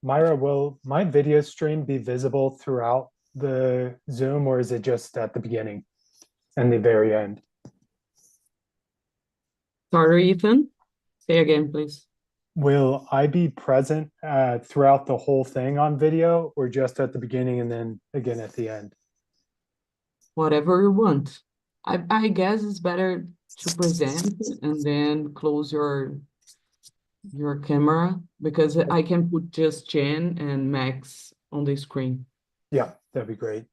Myra, will my video stream be visible throughout the Zoom, or is it just at the beginning and the very end? Sorry, Ethan. Say again, please. Will I be present throughout the whole thing on video, or just at the beginning and then again at the end? Whatever you want. I guess it's better to present and then close your camera because I can put just Jen and Max on the screen. Yeah, that'd be great.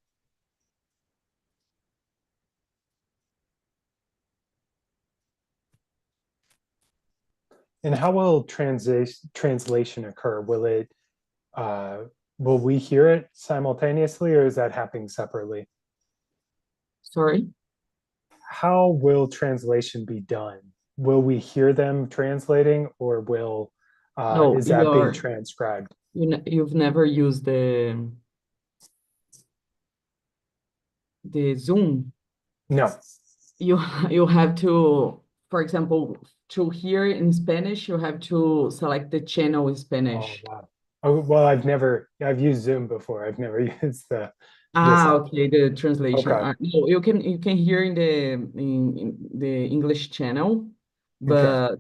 And how will translation occur? Uh, will we hear it simultaneously, or is that happening separately? Sorry? How will translation be done? Will we hear them translating, or will No, is that being transcribed? you've never used the Zoom. No. You you have to, for example, to hear in Spanish, you have to select the channel in Oh, Spanish. wow. Oh, well, I've used Zoom before. I've never used this Ah, app. okay, the translation. Okay. No, you can hear in the English channel, Okay. but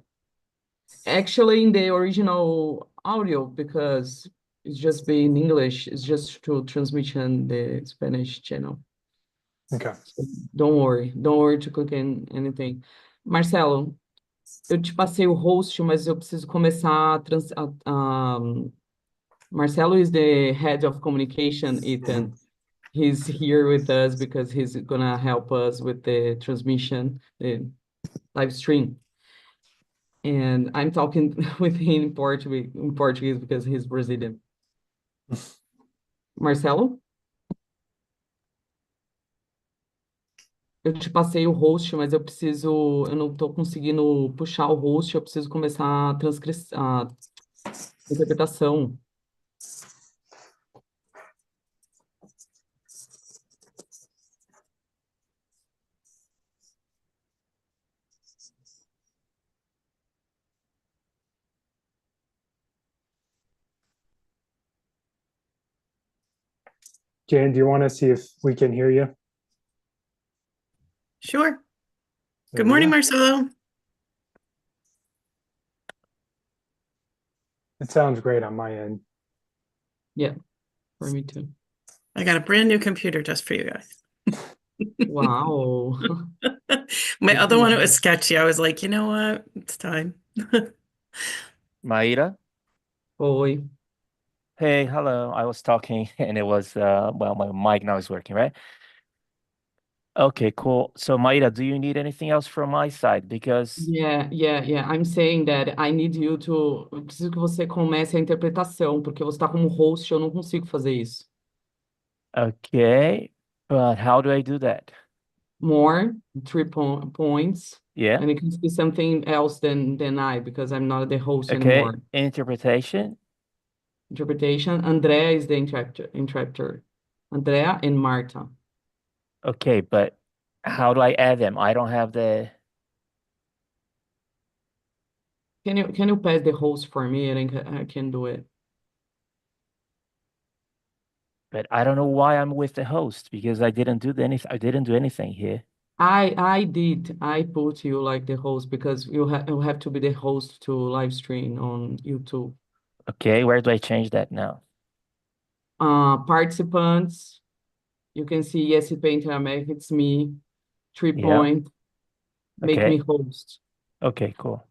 actually in the original audio because it's just being English, it's just to transmission the Spanish channel. Okay. So don't worry to click in anything. Marcelo, eu te passei o host, mas eu preciso começar Marcelo is the head of communication, Mhm. Ethan. He's here with us because he's gonna help us with the transmission, the live stream. And I'm talking with him in Portuguese because he's Brazilian. Marcelo, eu te passei o host, mas eu não estou conseguindo puxar o host, eu preciso começar a interpretação. Jane, do you want to see if we can hear you? Sure. There Good we morning, go. Marcelo. It sounds great on my end. Yeah, for me too. I got a brand new computer just for you guys. Wow. My other one, it was sketchy. I was like, you know what? It's time. Maíra, Oi. hey, hello. I was talking and it was well, my mic now is working, right? Okay, cool. So Maíra, do you need anything else from my side? Because Yeah. I'm saying that I need you to. Eu preciso que você comece a interpretação, porque você está como host, eu não consigo fazer isso. okay, but how do I do that? More, points, Yeah. and it can be something else than I, because I'm not the host Okay, anymore. interpretation. Interpretation. Andrea is the interpreter. Andrea and Marta. Okay, but how do I add them? I don't have Can you pass the host for me and I can do it? but I don't know why I'm with the host because I didn't do anything here. I did. I put you like the host because you have to be the host to live stream on YouTube. Okay, where do I change that now? Participants, you can see yes, Painter America, it's me. 3 Yeah. point, make me Okay. host. Okay, cool.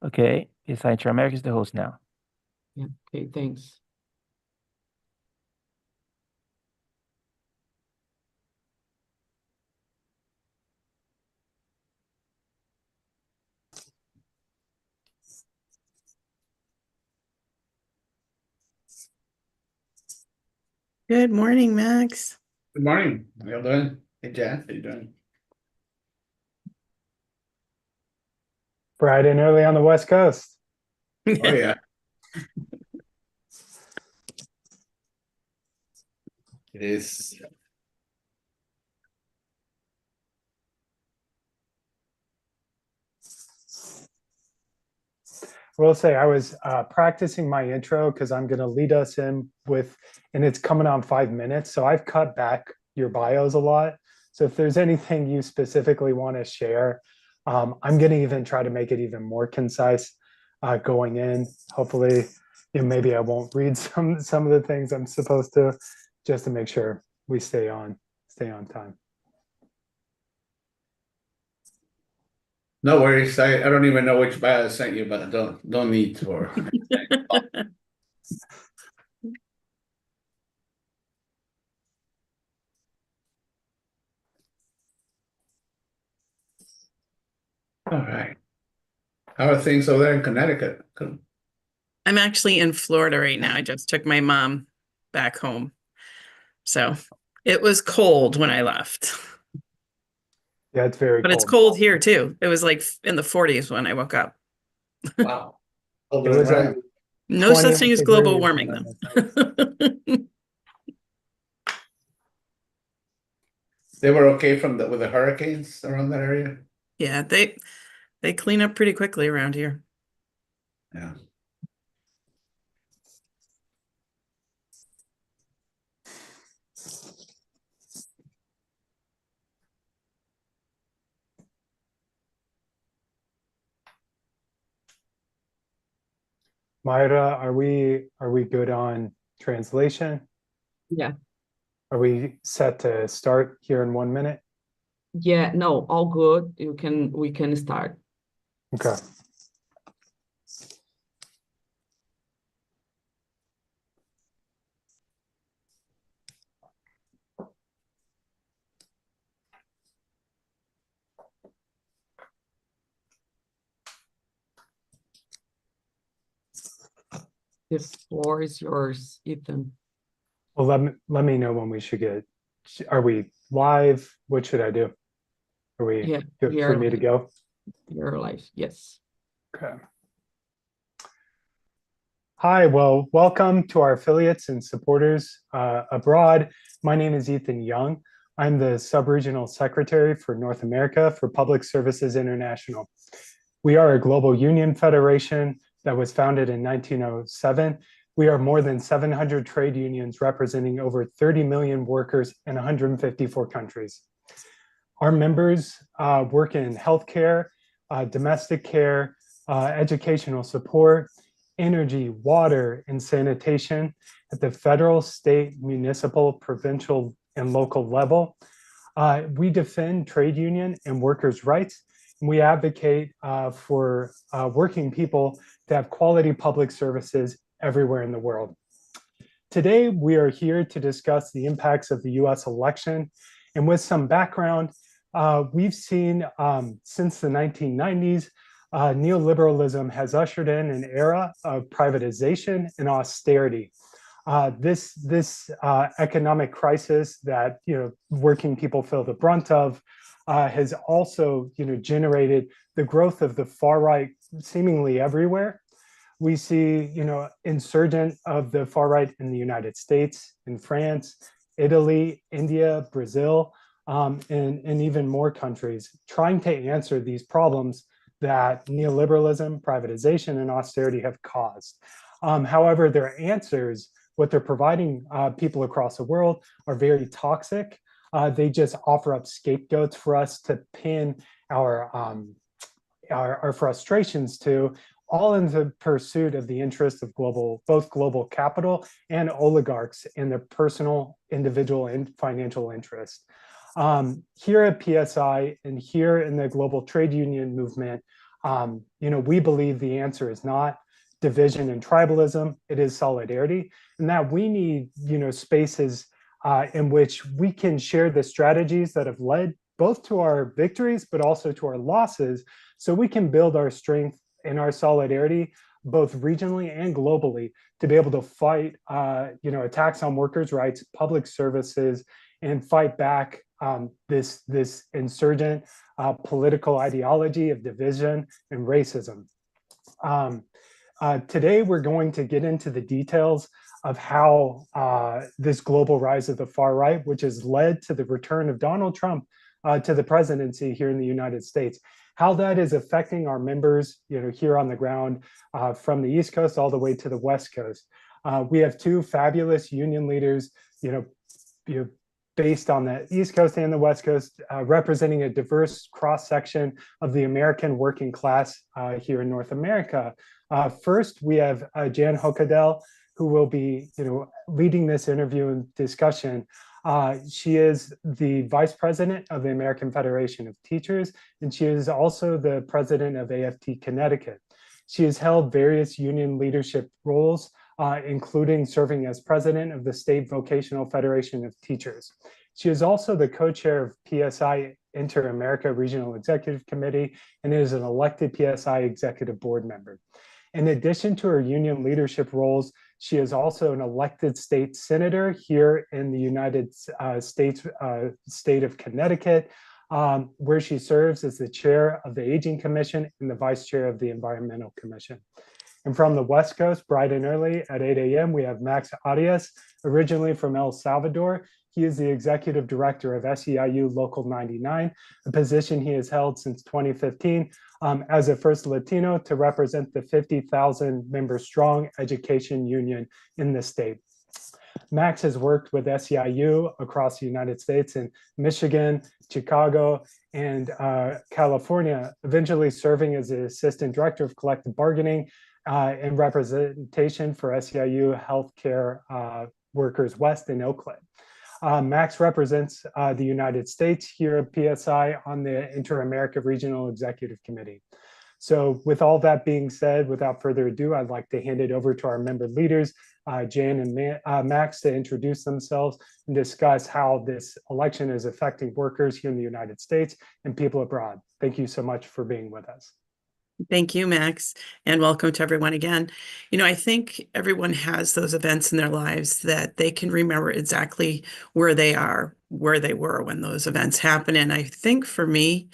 Okay, yes, Inter-America is the host now. Yeah, okay, thanks. Good morning, Max. Good morning. How you doing? Hey, Jan, how you doing? Bright and early on the West Coast. Oh yeah. It is. will say I was practicing my intro because I'm going to lead us in with, and it's coming on 5 minutes. So I've cut back your bios a lot. So if there's anything you specifically want to share, I'm going to even try to make it even more concise going in. Hopefully, maybe I won't read some of the things I'm supposed to, just to make sure we stay on time. No worries. I don't even know which bio I sent you, but don't need for. All right. How are things over there in Connecticut? I'm actually in Florida right now. I just took my mom back home. So it was cold when I left. Yeah, it's very But cold. it's cold here too. It was like in the 40s when I woke up. Wow. It was Right. No such 20 thing as global degrees warming, when though. They were okay with the hurricanes around that area? Yeah, they clean up pretty quickly around here. Yeah. Myra, are we good on translation? Yeah. Are we set to start here in 1 minute? Yeah, no, all good. We can start. Okay. The floor is yours, Ethan. Well, let me know when we should get. Are we live? What should I do? Are we Yeah, good we for are me to go? Your life, yes. Okay. Hi, well, welcome to our affiliates and supporters abroad. My name is Ethan Young. I'm the Sub-Regional Secretary for North America for Public Services International. We are a global union federation that was founded in 1907. We are more than 700 trade unions representing over 30 million workers in 154 countries. Our members work in healthcare, domestic care, educational support, energy, water, and sanitation at the federal, state, municipal, provincial, and local level. We defend trade union and workers' rights. And we advocate for working people to have quality public services everywhere in the world. Today, we are here to discuss the impacts of the US election. And with some background, we've seen since the 1990s, neoliberalism has ushered in an era of privatization and austerity. This economic crisis that working people feel the brunt of has also generated the growth of the far right seemingly everywhere. We see insurgent of the far right in the United States, in France, Italy, India, Brazil, and even more countries trying to answer these problems that neoliberalism, privatization, and austerity have caused. However, their answers, what they're providing people across the world, are very toxic. They just offer up scapegoats for us to pin our frustrations to, all in the pursuit of the interest of both global capital and oligarchs in their personal, individual, and financial interest. Here at PSI and here in the global trade union movement, we believe the answer is not division and tribalism, it is solidarity, and that we need, spaces in which we can share the strategies that have led both to our victories, but also to our losses, so we can build our strength and our solidarity, both regionally and globally, to be able to fight, attacks on workers' rights, public services, and fight back this insurgent political ideology of division and racism. Today, we're going to get into the details of how this global rise of the far right, which has led to the return of Donald Trump to the presidency here in the United States, how that is affecting our members, here on the ground, from the East Coast all the way to the West Coast. We have two fabulous union leaders, based on the East Coast and the West Coast, representing a diverse cross-section of the American working class here in North America. First, we have Jan Hockadel, who will be leading this interview and discussion. She is the Vice President of the American Federation of Teachers, and she is also the President of AFT Connecticut. She has held various union leadership roles, including serving as president of the State Vocational Federation of Teachers. She is also the co-chair of PSI Inter-America Regional Executive Committee and is an elected PSI executive board member. In addition to her union leadership roles, she is also an elected state senator here in the United States state of Connecticut, where she serves as the chair of the Aging Commission and the vice chair of the Environmental Commission. And from the West Cost, bright and early at 8 a.m., we have Max Arias, originally from El Salvador. He is the executive director of SEIU Local 99, a position he has held since 2015 as a first Latino to represent the 50,000 member strong education union in the state. Max has worked with SEIU across the United States in Michigan, Chicago, and California, eventually serving as the assistant director of collective bargaining and representation for SEIU Healthcare Workers West in Oakland. Max represents the United States here at PSI on the Inter-America Regional Executive Committee. So with all that being said, without further ado, I'd like to hand it over to our member leaders, Jan and Max, to introduce themselves and discuss how this election is affecting workers here in the United States and people abroad. Thank you so much for being with us. Thank you, Max, and welcome to everyone again. I think everyone has those events in their lives that they can remember exactly where they are, where they were when those events happen. And I think for me,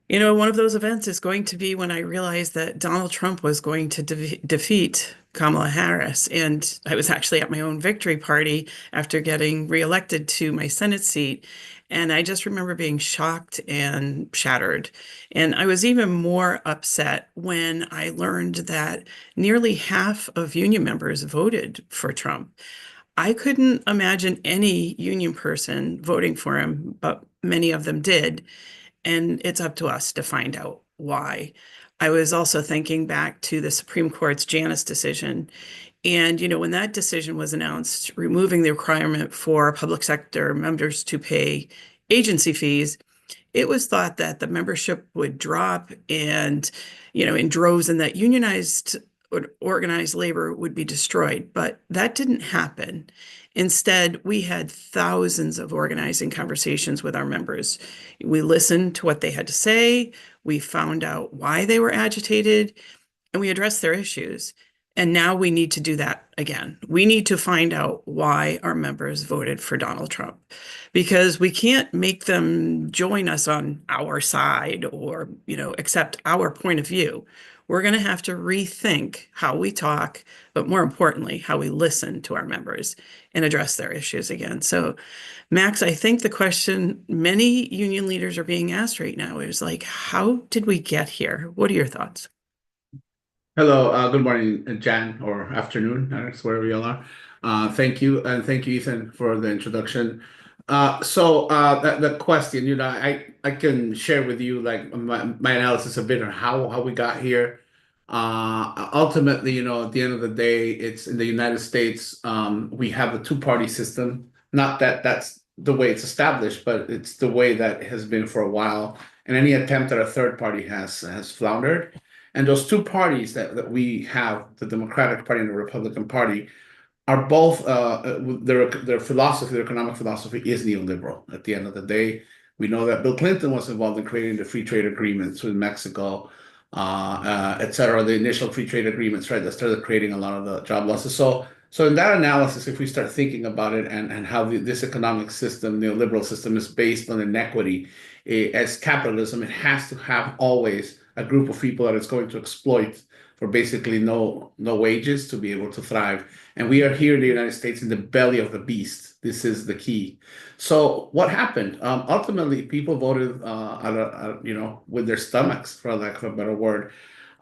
one of those events is going to be when I realized that Donald Trump was going to defeat Kamala Harris. And I was actually at my own victory party after getting reelected to my Senate seat. And I just remember being shocked and shattered. And I was even more upset when I learned that nearly half of union members voted for Trump. I couldn't imagine any union person voting for him, but many of them did. And it's up to us to find out why. I was also thinking back to the Supreme Court's Janus decision. And, when that decision was announced, removing the requirement for public sector members to pay agency fees, it was thought that the membership would drop and, in droves, and that unionized or organized labor would be destroyed. But that didn't happen. Instead, we had thousands of organizing conversations with our members. We listened to what they had to say. We found out why they were agitated, and we addressed their issues. And now we need to do that again. We need to find out why our members voted for Donald Trump, because we can't make them join us on our side or, accept our point of view. We're going to have to rethink how we talk, but more importantly, how we listen to our members and address their issues again. So, Max, I think the question many union leaders are being asked right now is how did we get here? What are your thoughts? Hello, good morning, Jan, or afternoon, Alex, wherever you are. Thank you, and thank you, Ethan, for the introduction. The question, I can share with you my analysis a bit on how we got here. Ultimately, at the end of the day, it's in the United States. We have a two-party system. Not that that's the way it's established, but it's the way that it has been for a while. And any attempt at a third party has floundered. And those two parties that we have, the Democratic Party and the Republican Party, are both, their philosophy, their economic philosophy is neoliberal. At the end of the day, we know that Bill Clinton was involved in creating the free trade agreements with Mexico, et cetera, the initial free trade agreements, right, that started creating a lot of the job losses. So in that analysis, if we start thinking about it and how this economic system, neoliberal system, is based on inequity, as capitalism, it has to have always a group of people that it's going to exploit for basically no wages to be able to thrive. And we are here in the United States in the belly of the beast. This is the key. So what happened? Ultimately, people voted, with their stomachs, for lack of a better word.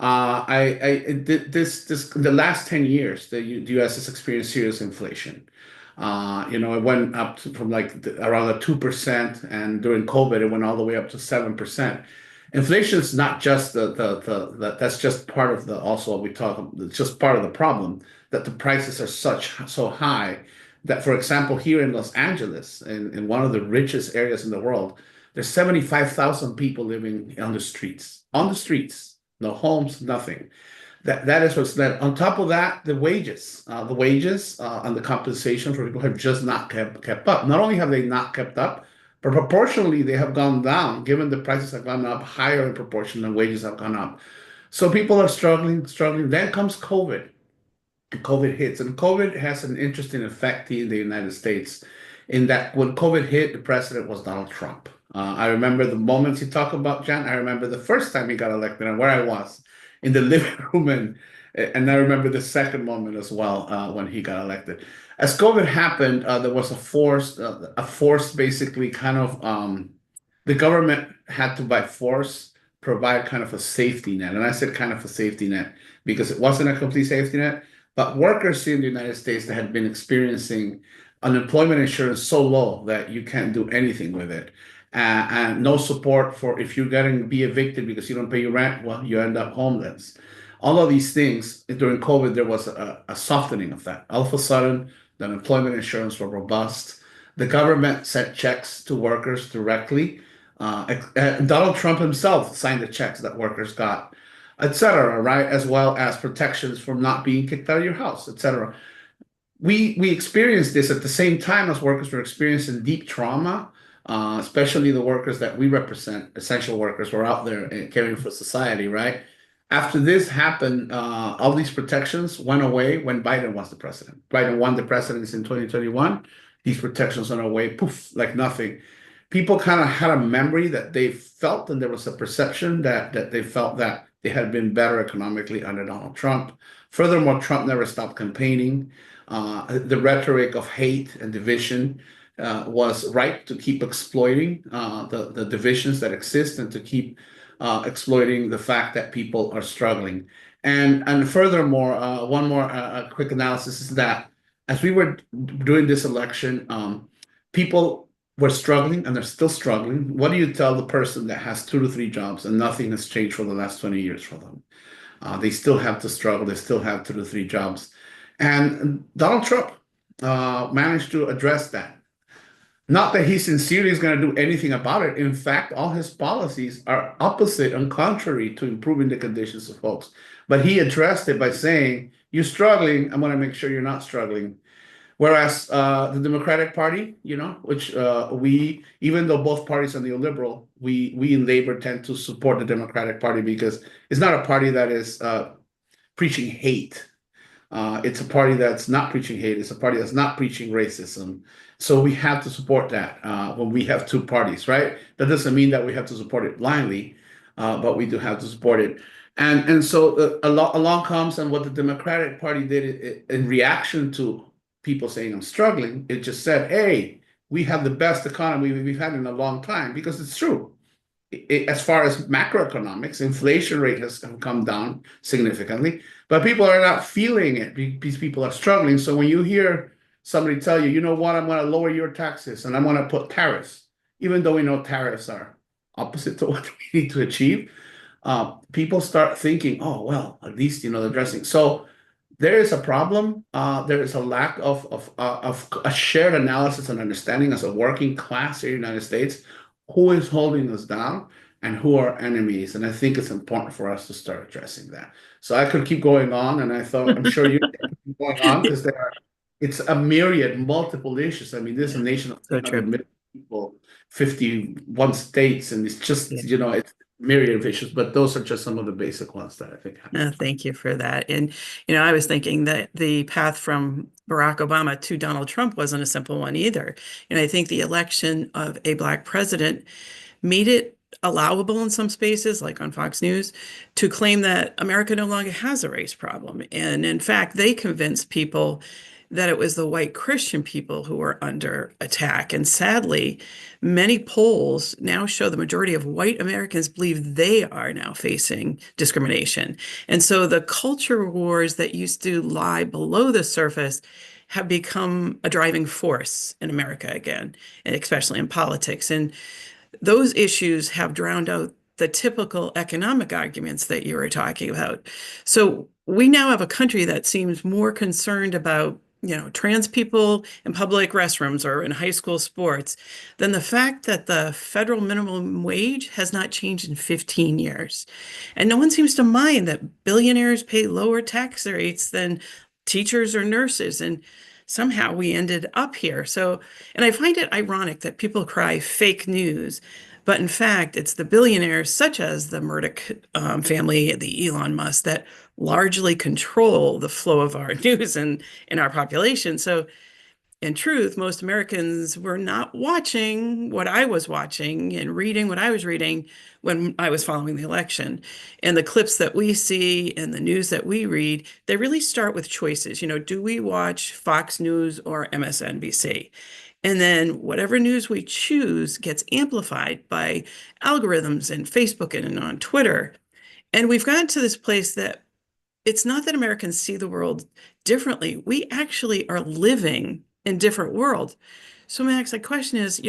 In the last 10 years, the U.S. has experienced serious inflation. It went up from around the 2%, and during COVID, it went all the way up to 7%. Inflation is not just that's just part of it's just part of the problem, that the prices are so high that, for example, here in Los Angeles, in one of the richest areas in the world, there's 75,000 people living on the streets, no homes, nothing. That is what's led. On top of that, the wages and the compensation for people have just not kept up. Not only have they not kept up, but proportionally they have gone down, given the prices have gone up higher in proportion than wages have gone up. So people are struggling. Then comes COVID. COVID hits, and COVID has an interesting effect in the United States, in that when COVID hit, the president was Donald Trump. I remember the moments you talk about, Jan. I remember the first time he got elected and where I was in the living room, and I remember the second moment as well, when he got elected. As COVID happened, there was a force basically kind of, the government had to by force provide kind of a safety net. And I said kind of a safety net because it wasn't a complete safety net, but workers in the United States that had been experiencing unemployment insurance so low that you can't do anything with it. And no support for if you're going to be evicted because you don't pay your rent, well, you end up homeless. All of these things, during COVID, there was a softening of that. All of a sudden, the unemployment insurance were robust. The government sent checks to workers directly. Donald Trump himself signed the checks that workers got, et cetera, right? As well as protections from not being kicked out of your house, et cetera. We experienced this at the same time as workers were experiencing deep trauma, especially the workers that we represent, essential workers who are out there caring for society, right? After this happened, all these protections went away when Biden was the president. Biden won the presidency in 2021. These protections went away, poof, like nothing. People kind of had a memory that they felt, and there was a perception that they felt that they had been better economically under Donald Trump. Furthermore, Trump never stopped campaigning. The rhetoric of hate and division was right to keep exploiting the divisions that exist and to keep exploiting the fact that people are struggling. And furthermore, one more quick analysis is that as we were doing this election, people were struggling and they're still struggling. What do you tell the person that has 2 to 3 jobs and nothing has changed for the last 20 years for them? They still have to struggle. They still have 2 to 3 jobs. And Donald Trump managed to address that. Not that he sincerely is going to do anything about it. In fact, all his policies are opposite and contrary to improving the conditions of folks. But he addressed it by saying, you're struggling, I'm going to make sure you're not struggling. Whereas the Democratic Party, which we, even though both parties are neoliberal, we in labor tend to support the Democratic Party because it's not a party that is preaching hate. It's a party that's not preaching hate. It's a party that's not preaching racism. So we have to support that when we have 2 parties, right? That doesn't mean that we have to support it blindly, but we do have to support it. And so along comes, and what the Democratic Party did in reaction to people saying I'm struggling, it just said, hey, we have the best economy we've had in a long time, because it's true. As far as macroeconomics, inflation rate has come down significantly, but people are not feeling it because people are struggling. So when you hear somebody tell you, you know what, I'm going to lower your taxes and I'm going to put tariffs, even though we know tariffs are opposite to what we need to achieve, people start thinking, oh, well, at least, they're addressing. So there is a problem. There is a lack of a shared analysis and understanding as a working class here in the United States, who is holding us down and who are enemies. And I think it's important for us to start addressing that. So I could keep going on, and I'm sure you can keep going on, because it's a myriad, multiple issues. I mean, this is a nation of 300 million people, 51 states, and it's just, it's myriad of issues, but those are just some of the basic ones that I think happen. Thank you for that. And, I was thinking that the path from Barack Obama to Donald Trump wasn't a simple one either. And I think the election of a Black president made it allowable in some spaces, like on Fox News, to claim that America no longer has a race problem. And in fact, they convinced people that it was the white Christian people who were under attack. And sadly, many polls now show the majority of white Americans believe they are now facing discrimination. And so the culture wars that used to lie below the surface have become a driving force in America again, and especially in politics. And those issues have drowned out the typical economic arguments that you were talking about. So we now have a country that seems more concerned about, trans people in public restrooms or in high school sports than the fact that the federal minimum wage has not changed in 15 years. And no one seems to mind that billionaires pay lower tax rates than teachers or nurses. And somehow we ended up here. So, and I find it ironic that people cry fake news, but in fact, it's the billionaires such as the Murdoch family, the Elon Musk, that largely control the flow of our news and in our population. So in truth, most Americans were not watching what I was watching and reading what I was reading when I was following the election. And the clips that we see and the news that we read, they really start with choices. Do we watch Fox News or MSNBC? And then whatever news we choose gets amplified by algorithms and Facebook and on Twitter. And we've gotten to this place that it's not that Americans see the world differently. We actually are living in different worlds. So Max, the question is,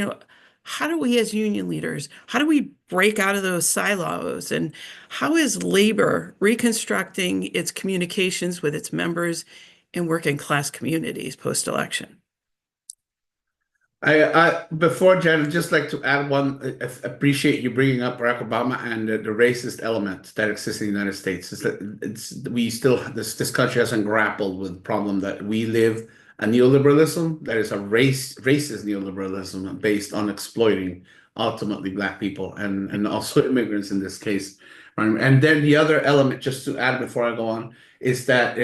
how do we as union leaders, how do we break out of those silos? And how is labor reconstructing its communications with its members in working class communities post-election? Before Jen, I'd just like to add one. I appreciate you bringing up Barack Obama and the racist element that exists in the United States. This country hasn't grappled with the problem that we live a neoliberalism that is a racist neoliberalism based on exploiting ultimately Black people and also immigrants in this case. And then the other element, just to add before I go on, is that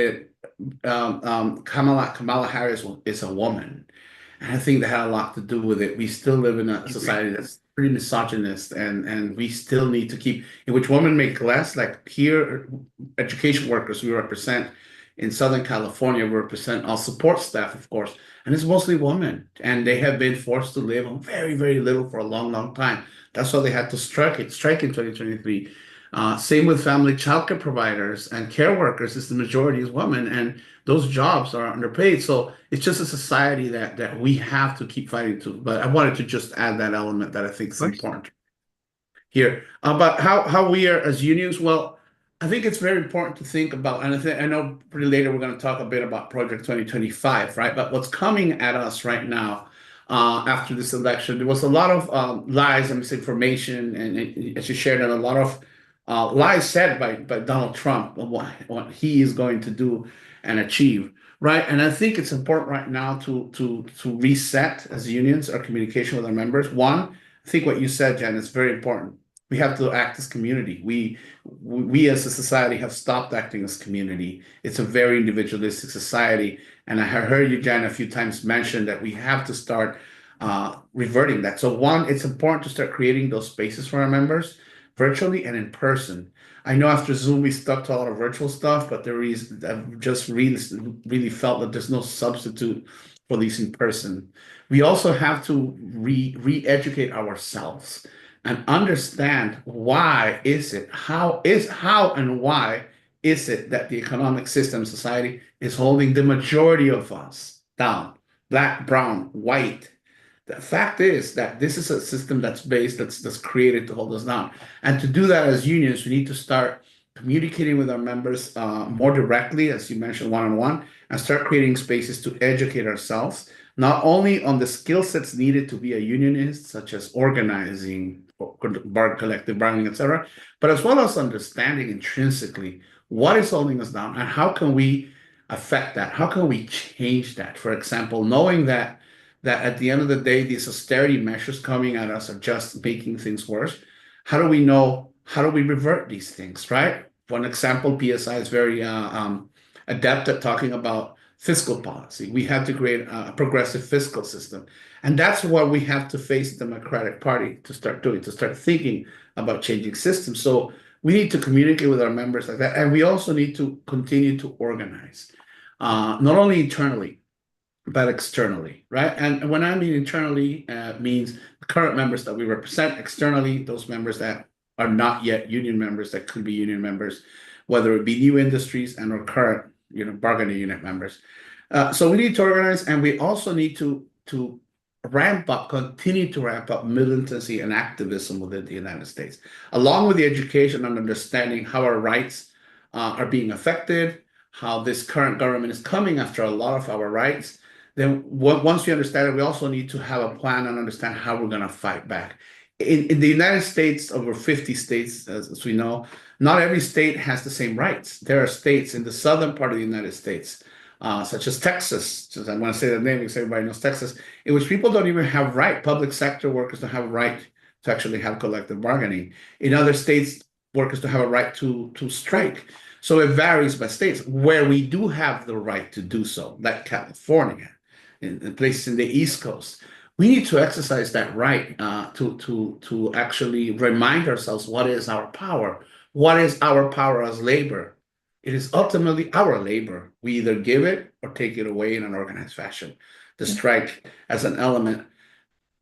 Kamala Harris is a woman. And I think that had a lot to do with it. We still live in a society that's pretty misogynist, and we still need to keep, in which women make less. Like here, education workers we represent in Southern California, we represent our support staff, of course, and it's mostly women. And they have been forced to live on very, very little for a long, long time. That's why they had to strike in 2023. Same with family childcare providers and care workers, is the majority is women, and those jobs are underpaid. So it's just a society that we have to keep fighting to. But I wanted to just add that element that I think is important here. About how we are as unions, well, I think it's very important to think about, and I know pretty later we're going to talk a bit about Project 2025, right? But what's coming at us right now after this election, there was a lot of lies and misinformation, and as you shared, and a lot of lies said by Donald Trump of what he is going to do and achieve, right? And I think it's important right now to reset as unions our communication with our members. One, I think what you said, Jen, is very important. We have to act as community. We as a society have stopped acting as community. It's a very individualistic society. And I have heard you, Jen, a few times mention that we have to start reverting that. So one, it's important to start creating those spaces for our members, virtually and in person. I know after Zoom, we stuck to a lot of virtual stuff, but I've just really felt that there's no substitute for these in person. We also have to re-educate ourselves and understand how and why is it that the economic system society is holding the majority of us down, Black, brown, white. The fact is that this is a system that's created to hold us down. And to do that as unions, we need to start communicating with our members more directly, as you mentioned, one-on-one, and start creating spaces to educate ourselves, not only on the skill sets needed to be a unionist, such as organizing, collective bargaining, etc., but as well as understanding intrinsically what is holding us down and how can we affect that? How can we change that? For example, knowing that at the end of the day, these austerity measures coming at us are just making things worse. How do we revert these things, right? One example, PSI is very adept at talking about fiscal policy. We have to create a progressive fiscal system. And that's what we have to face the Democratic Party to start doing, to start thinking about changing systems. So we need to communicate with our members like that. And we also need to continue to organize, not only internally, but externally, right? And when I mean internally, means the current members that we represent, externally, those members that are not yet union members, that could be union members, whether it be new industries and or current, bargaining unit members. So we need to organize, and we also need to continue to ramp up militancy and activism within the United States, along with the education and understanding how our rights are being affected, how this current government is coming after a lot of our rights. Then once we understand it, we also need to have a plan and understand how we're going to fight back. In the United States, over 50 states, as we know, not every state has the same rights. There are states in the southern part of the United States, such as Texas, just I want to say the name because everybody knows Texas, in which people don't even have public sector workers don't have a right to actually have collective bargaining. In other states, workers don't have a right to strike. So it varies by states. Where we do have the right to do so, like California, in places in the East Coast, we need to exercise that right to actually remind ourselves what is our power. What is our power as labor? It is ultimately our labor. We either give it or take it away in an organized fashion. The strike as an element.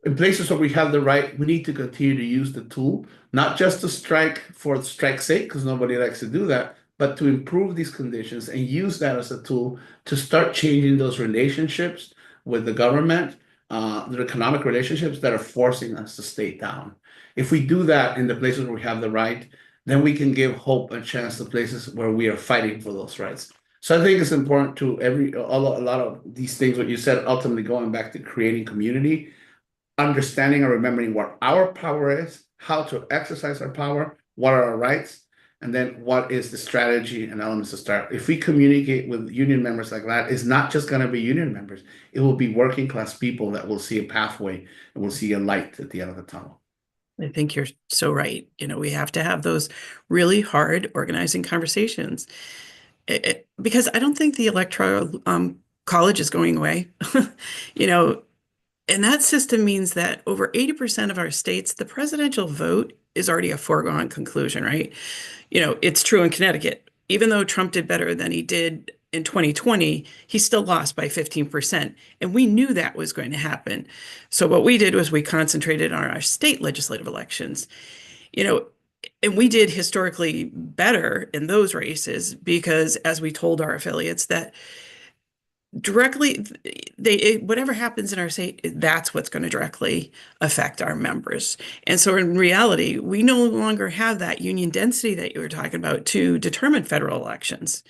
In places where we have the right, we need to continue to use the tool, not just to strike for strike's sake, because nobody likes to do that, but to improve these conditions and use that as a tool to start changing those relationships with the government, the economic relationships that are forcing us to stay down. If we do that in the places where we have the right, then we can give hope and chance to places where we are fighting for those rights. So I think it's important to a lot of these things, what you said, ultimately going back to creating community, understanding and remembering what our power is, how to exercise our power, what are our rights, and then what is the strategy and elements to start. If we communicate with union members like that, it's not just going to be union members. It will be working class people that will see a pathway and will see a light at the end of the tunnel. I think you're so right. We have to have those really hard organizing conversations because I don't think the electoral college is going away. And that system means that over 80% of our states, the presidential vote is already a foregone conclusion, right? It's true in Connecticut. Even though Trump did better than he did in 2020, he still lost by 15%. And we knew that was going to happen. So what we did was we concentrated on our state legislative elections, and we did historically better in those races because, as we told our affiliates, that directly, whatever happens in our state, that's what's going to directly affect our members. And so in reality, we no longer have that union density that you were talking about to determine federal elections.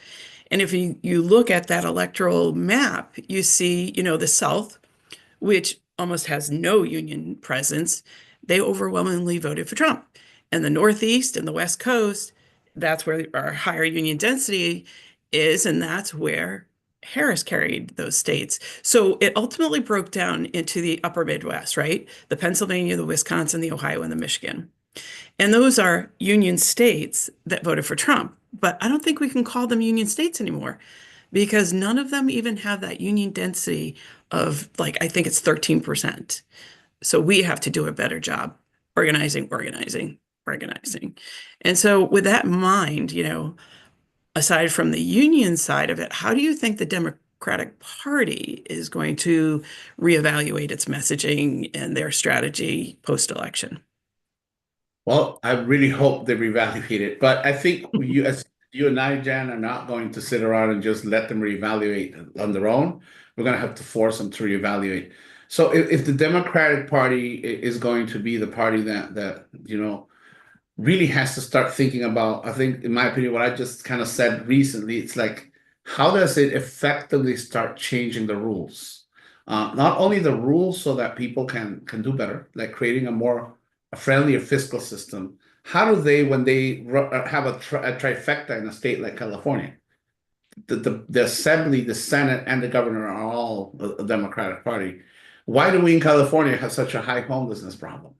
And if you look at that electoral map, you see, the South, which almost has no union presence, they overwhelmingly voted for Trump. And the Northeast and the West Coast, that's where our higher union density is, and that's where Harris carried those states. So it ultimately broke down into the upper Midwest, right? The Pennsylvania, the Wisconsin, the Ohio, and the Michigan. And those are union states that voted for Trump. But I don't think we can call them union states anymore because none of them even have that union density of, I think it's 13%. So we have to do a better job organizing. And so with that in mind, aside from the union side of it, how do you think the Democratic Party is going to reevaluate its messaging and their strategy post-election? Well, I really hope they reevaluate it, but I think as you and I, Jan, are not going to sit around and just let them reevaluate on their own. We're going to have to force them to reevaluate. So if the Democratic Party is going to be the party that really has to start thinking about, I think, in my opinion, what I just kind of said recently, it's like, how does it effectively start changing the rules? Not only the rules so that people can do better, like creating a friendlier fiscal system. How do they, when they have a trifecta in a state like California, the Assembly, the Senate, and the governor are all a Democratic Party. Why do we in California have such a high homelessness problem?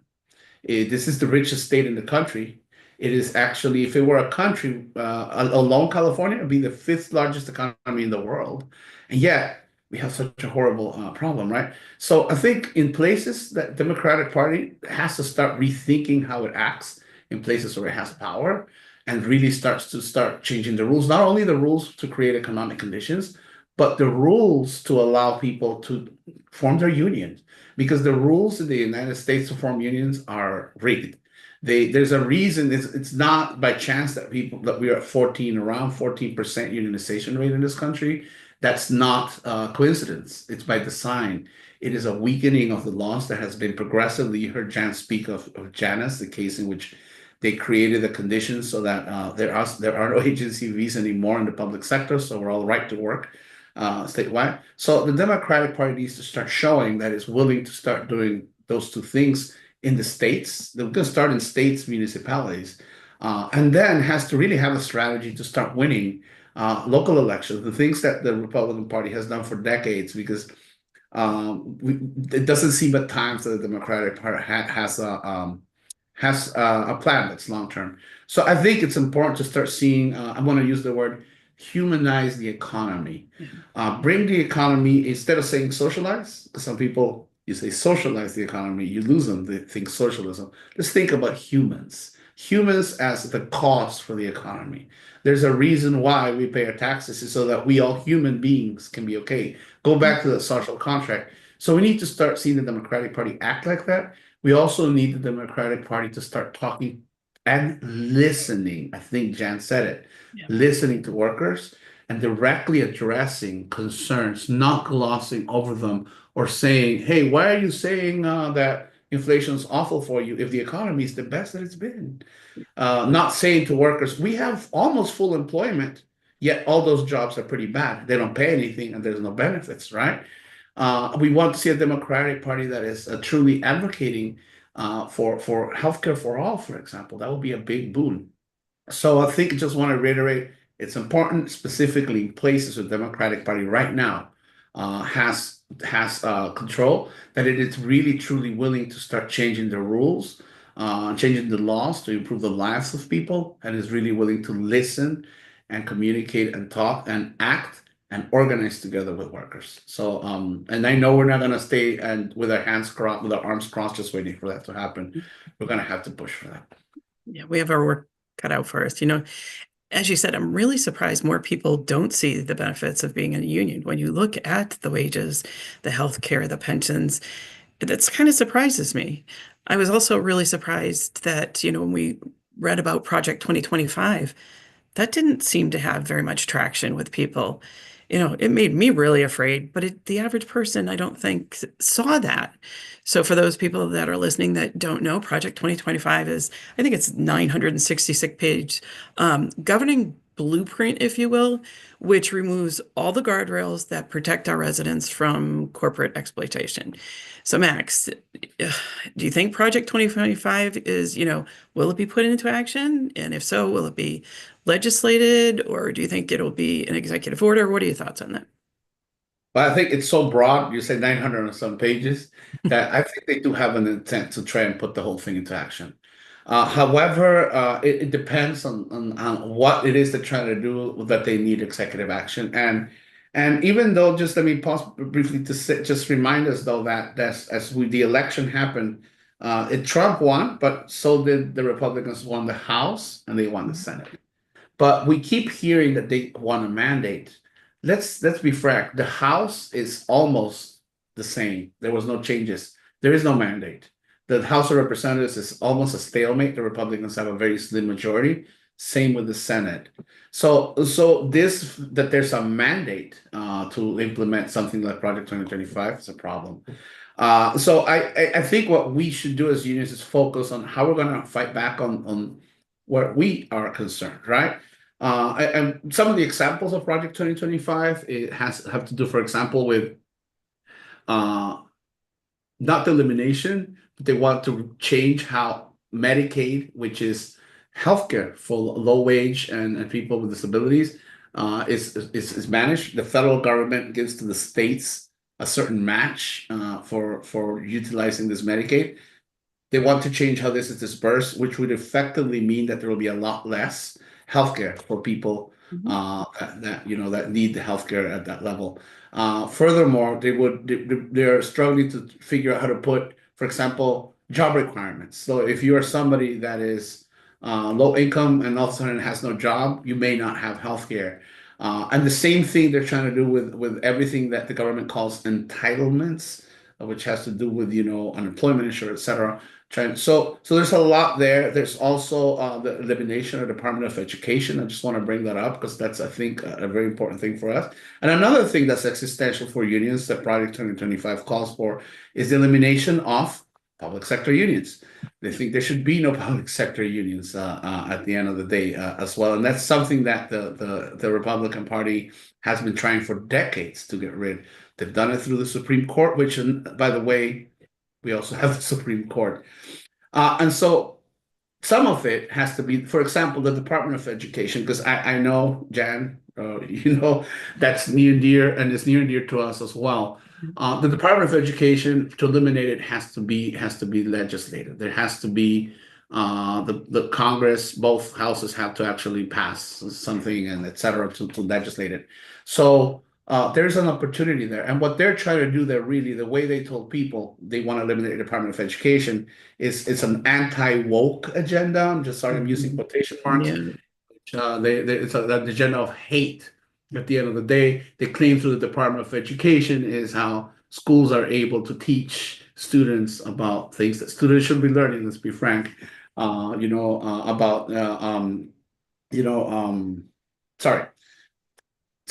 This is the richest state in the country. It is actually, if it were a country, alone California would be the 5th largest economy in the world. And yet we have such a horrible problem, right? So I think in places that Democratic Party has to start rethinking how it acts in places where it has power and really starts to start changing the rules, not only the rules to create economic conditions, but the rules to allow people to form their unions. Because the rules in the United States to form unions are rigged. There's a reason. It's not by chance that we are at around 14% unionization rate in this country. That's not coincidence. It's by design. It is a weakening of the laws that has been progressively. You heard Jan speak of Janus, the case in which they created the conditions so that there are no agency fees anymore in the public sector, so we're all right to work statewide. So the Democratic Party needs to start showing that it's willing to start doing those two things in the states. They're going to start in states, municipalities, and then has to really have a strategy to start winning local elections, the things that the Republican Party has done for decades, because it doesn't seem at times that the Democratic Party has a plan that's long term. So I think it's important to start seeing. I'm going to use the word humanize the economy, bring the economy instead of saying socialize. Because some people, you say socialize the economy, you lose them. They think socialism. Let's think about humans. Humans as the cost for the economy. There's a reason why we pay our taxes is so that we all human beings can be okay. Go back to the social contract. So we need to start seeing the Democratic Party act like that. We also need the Democratic Party to start talking and listening. I think Jan said it. Yeah. Listening to workers and directly addressing concerns, not glossing over them or saying, hey, why are you saying that inflation is awful for you if the economy is the best that it's been? Not saying to workers, we have almost full employment, yet all those jobs are pretty bad. They don't pay anything and there's no benefits, right? We want to see a Democratic Party that is truly advocating for healthcare for all, for example. That would be a big boon. So I think I just want to reiterate, it's important specifically in places where the Democratic Party right now has control, that it is really truly willing to start changing the rules, changing the laws to improve the lives of people, and is really willing to listen and communicate and talk and act and organize together with workers. So, and I know we're not going to stay and with our arms crossed, just waiting for that to happen. We're going to have to push for that. Yeah, we have our work cut out for us. As you said, I'm really surprised more people don't see the benefits of being in a union. When you look at the wages, the health care, the pensions, that's kind of surprises me. I was also really surprised that, when we read about Project 2025, that didn't seem to have very much traction with people. It made me really afraid, but the average person, I don't think, saw that. So for those people that are listening that don't know, Project 2025 is, I think it's 966 page governing blueprint, if you will, which removes all the guardrails that protect our residents from corporate exploitation. So Max, do you think Project 2025 is, will it be put into action? And if so, will it be legislated, or do you think it'll be an executive order? What are your thoughts on that? But I think it's so broad, you say 900 and some pages, that I think they do have an intent to try and put the whole thing into action. However, it depends on what it is they're trying to do, that they need executive action. And even though, just let me pause briefly to just remind us, though, that the election happened, Trump won, but so did the Republicans won the House and they won the Senate. But we keep hearing that they want a mandate. Let's be frank. The House is almost the same. There was no changes. There is no mandate. The House of Representatives is almost a stalemate. The Republicans have a very slim majority. Same with the Senate. So that there's a mandate to implement something like Project 2025 is a problem. So I think what we should do as unions is focus on how we're going to fight back on where we are concerned, right? And some of the examples of Project 2025, it have to do, for example, with not the elimination, but they want to change how Medicaid, which is healthcare for low wage and people with disabilities, is managed. The federal government gives to the states a certain match for utilizing this Medicaid. They want to change how this is dispersed, which would effectively mean that there will be a lot less healthcare for people that need the healthcare at that level. Furthermore, they're struggling to figure out how to put, for example, job requirements. So if you are somebody that is low income and all of a sudden has no job, you may not have healthcare. And the same thing they're trying to do with everything that the government calls entitlements, which has to do with, unemployment insurance, et cetera. So there's a lot there. There's also the elimination of the Department of Education. I just want to bring that up because that's, I think, a very important thing for us. And another thing that's existential for unions that Project 2025 calls for is the elimination of public sector unions. They think there should be no public sector unions at the end of the day as well. And that's something that the Republican Party has been trying for decades to get rid. They've done it through the Supreme Court, which, by the way, we also have the Supreme Court. And so some of it has to be, for example, the Department of Education, because I know, Jan, that's near and dear, and it's near and dear to us as well. The Department of Education, to eliminate it, has to be legislated. There has to be the Congress, both houses have to actually pass something and et cetera to legislate it. So there's an opportunity there. And what they're trying to do there, really, the way they told people they want to eliminate the Department of Education is it's an anti-woke agenda. I'm using quotation marks. Yeah. It's an agenda of hate. At the end of the day, they claim through the Department of Education is how schools are able to teach students about things that students should be learning. Let's be frank. Sorry,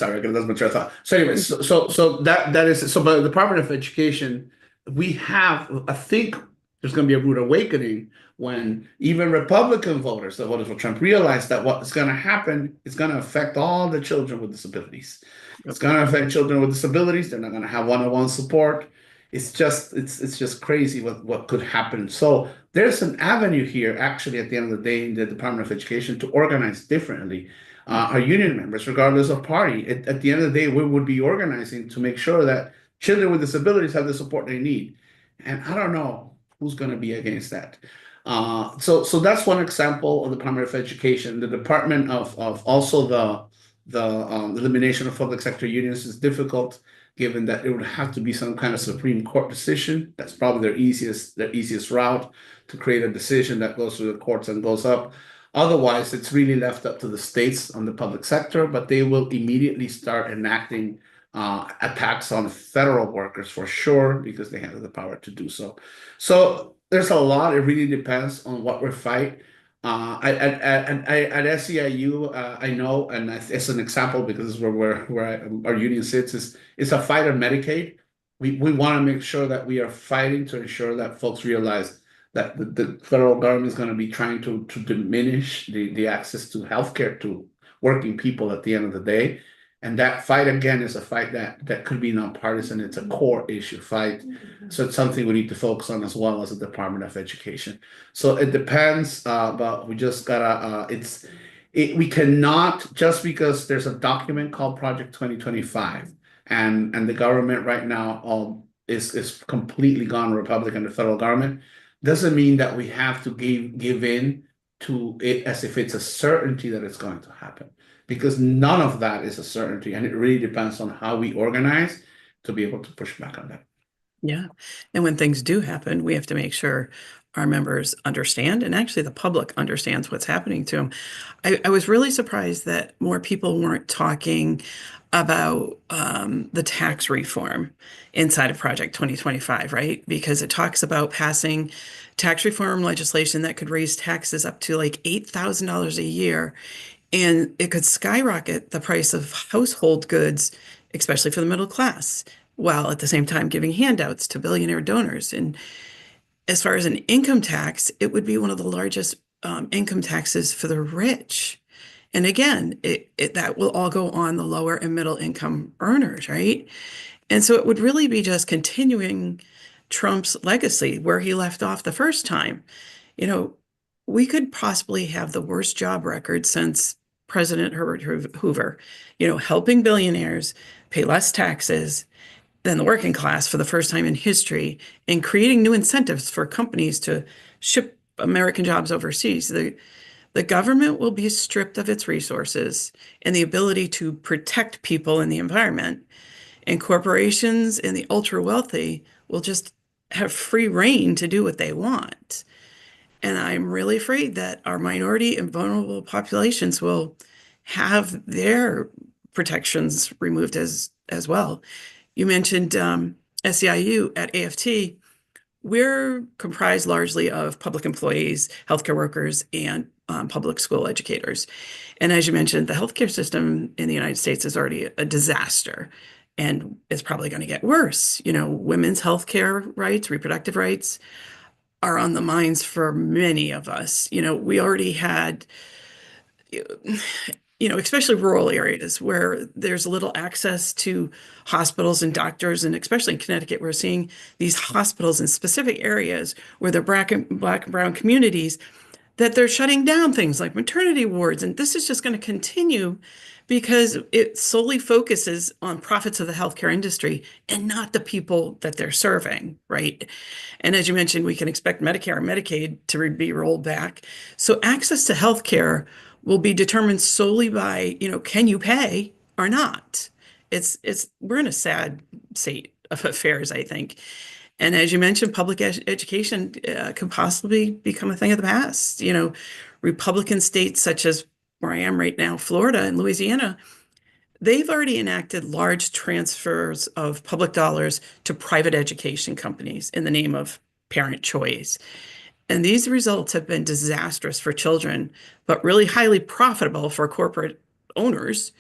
I got that's my train of thought. So anyways, so that is it. So by the Department of Education, I think there's going to be a rude awakening when even Republican voters, the voters for Trump, realize that what's going to happen is going to affect all the children with disabilities. It's going to affect children with disabilities. They're not going to have one-on-one support. It's just crazy what could happen. So there's an avenue here, actually, at the end of the day, in the Department of Education to organize differently. Our union members, regardless of party, at the end of the day, we would be organizing to make sure that children with disabilities have the support they need. And I don't know who's going to be against that. So that's one example of the Department of Education. The Department of also the elimination of public sector unions is difficult, given that it would have to be some kind of Supreme Court decision. That's probably their easiest route to create a decision that goes through the courts and goes up. Otherwise, it's really left up to the states on the public sector, but they will immediately start enacting attacks on federal workers for sure, because they have the power to do so. So there's a lot. It really depends on what we fight. At SEIU, I know, and it's an example because it's where our union sits, is a fight on Medicaid. We want to make sure that we are fighting to ensure that folks realize that the federal government is going to be trying to diminish the access to healthcare to working people at the end of the day. And that fight, again, is a fight that could be nonpartisan. It's a core issue fight. So it's something we need to focus on as well as the Department of Education. So it depends, but we just gotta, we cannot, just because there's a document called Project 2025 and the government right now is completely gone Republican, the federal government, doesn't mean that we have to give in to it as if it's a certainty that it's going to happen. Because none of that is a certainty, and it really depends on how we organize to be able to push back on that. Yeah. And when things do happen, we have to make sure our members understand, and actually the public understands what's happening to them. I was really surprised that more people weren't talking about the tax reform inside of Project 2025, right? Because it talks about passing tax reform legislation that could raise taxes up to like $8,000 a year. And it could skyrocket the price of household goods, especially for the middle class, while at the same time giving handouts to billionaire donors. And as far as an income tax, it would be one of the largest income taxes for the rich. And again, that will all go on the lower and middle income earners, right? And so it would really be just continuing Trump's legacy where he left off the first time. We could possibly have the worst job record since President Herbert Hoover, helping billionaires pay less taxes than the working class for the first time in history, and creating new incentives for companies to ship American jobs overseas. The government will be stripped of its resources and the ability to protect people and the environment. and corporations and the ultra wealthy will just have free reign to do what they want. And I'm really afraid that our minority and vulnerable populations will have their protections removed as well. You mentioned SEIU at AFT. We're comprised largely of public employees, healthcare workers, and public school educators. And as you mentioned, the healthcare system in the United States is already a disaster, and it's probably going to get worse. You know, women's healthcare rights, reproductive rights are on the minds for many of us. You know, we already had, you know, especially rural areas where there's little access to hospitals and doctors, and especially in Connecticut, we're seeing these hospitals in specific areas where they're Black and brown communities, that they're shutting down things like maternity wards. And this is just going to continue because it solely focuses on profits of the healthcare industry and not the people that they're serving, right? And as you mentioned, we can expect Medicare and Medicaid to be rolled back. So access to healthcare will be determined solely by, you know, can you pay or not? We're in a sad state of affairs, I think. And as you mentioned, public education could possibly become a thing of the past. You know, Republican states such as where I am right now, Florida and Louisiana, they've already enacted large transfers of public dollars to private education companies in the name of parent choice. And these results have been disastrous for children, but really highly profitable for corporate owners.